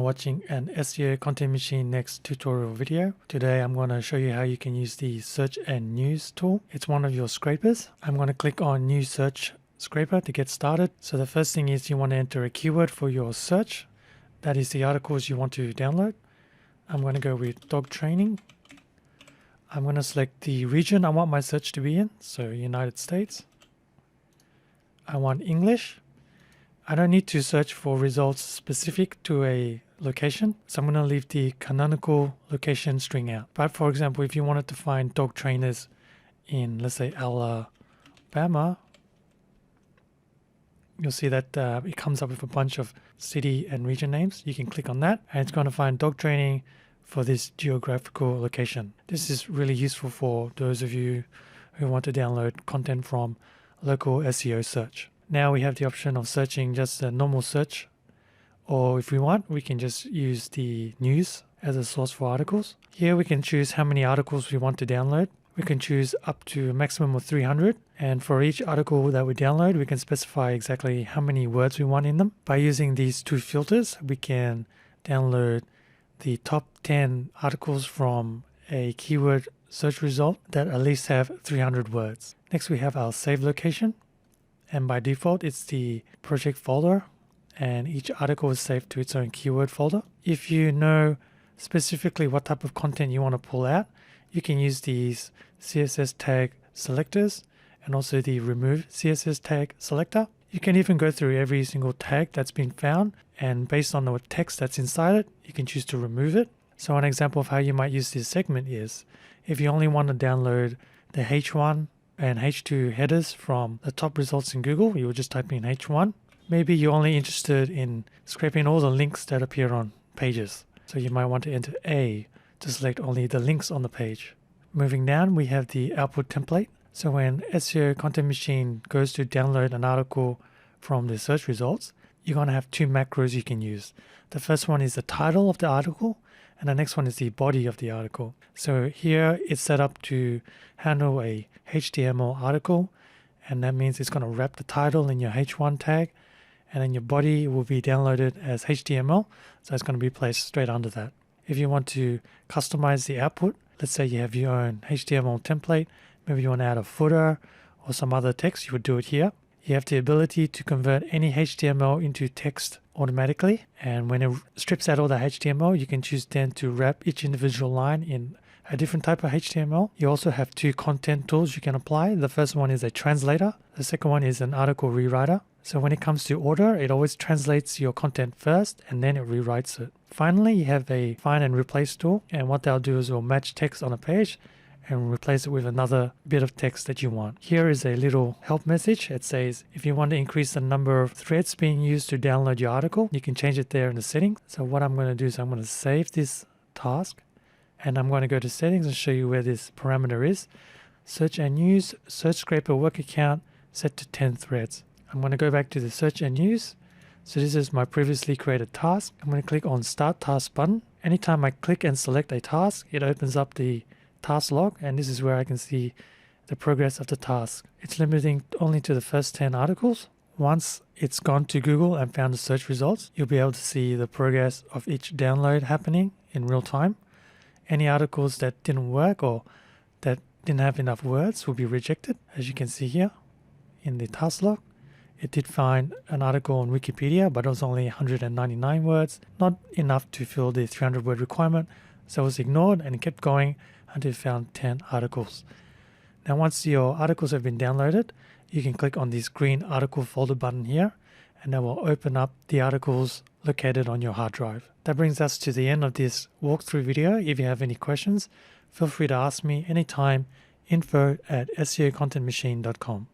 watching an SEO Content Machine Next tutorial video. Today I'm going to show you how you can use the Search and News tool. It's one of your scrapers. I'm going to click on New Search Scraper to get started. So the first thing is you want to enter a keyword for your search. That is the articles you want to download. I'm going to go with dog training. I'm going to select the region I want my search to be in, so United States. I want English. I don't need to search for results specific to a location, so I'm going to leave the canonical location string out. But for example, if you wanted to find dog trainers in, let's say, Alabama, you'll see that it comes up with a bunch of city and region names. You can click on that, and it's going to find dog training for this geographical location. This is really useful for those of you who want to download content from local SEO search. Now we have the option of searching just a normal search, or if we want, we can just use the news as a source for articles. Here we can choose how many articles we want to download. We can choose up to a maximum of 300, and for each article that we download, we can specify exactly how many words we want in them. By using these two filters, we can download the top 10 articles from a keyword search result that at least have 300 words. Next, we have our save location. And by default, it's the project folder, and each article is saved to its own keyword folder. If you know specifically what type of content you want to pull out, you can use these CSS tag selectors and also the remove CSS tag selector. You can even go through every single tag that's been found, and based on the text that's inside it, you can choose to remove it. So an example of how you might use this segment is if you only want to download the H1 and H2 headers from the top results in Google, you would just type in H1. Maybe you're only interested in scraping all the links that appear on pages. So you might want to enter A to select only the links on the page. Moving down, we have the output template. So when SEO Content Machine goes to download an article from the search results, you're going to have two macros you can use. The first one is the title of the article, and the next one is the body of the article. So here it's set up to handle a HTML article, and that means it's going to wrap the title in your H1 tag, and then your body will be downloaded as HTML, so it's going to be placed straight under that. If you want to customize the output, let's say you have your own HTML template, maybe you want to add a footer or some other text, you would do it here. You have the ability to convert any HTML into text automatically, and when it strips out all the HTML, you can choose then to wrap each individual line in a different type of HTML. You also have two content tools you can apply. The first one is a translator. The second one is an article rewriter. So when it comes to order, it always translates your content first and then it rewrites it. Finally, you have a find and replace tool, and what they'll do is it'll match text on a page and replace it with another bit of text that you want. Here is a little help message. It says, if you want to increase the number of threads being used to download your article, you can change it there in the settings. So what I'm going to do is I'm going to save this task, and I'm going to go to settings and show you where this parameter is. Search and News, Search Scraper Work Account, set to 10 threads. I'm going to go back to the Search and News. So this is my previously created task. I'm going to click on Start Task button. Anytime I click and select a task, it opens up the task log, and this is where I can see the progress of the task. It's limiting only to the first 10 articles. Once it's gone to Google and found the search results, you'll be able to see the progress of each download happening in real time. Any articles that didn't work or that didn't have enough words will be rejected. As you can see here in the task log, it did find an article on Wikipedia, but it was only 199 words, not enough to fill the 300 word requirement. So it was ignored, and it kept going until it found 10 articles. Now once your articles have been downloaded, you can click on this green article folder button here, and that will open up the articles located on your hard drive. That brings us to the end of this walkthrough video. If you have any questions, feel free to ask me anytime. info@seocontentmachine.com.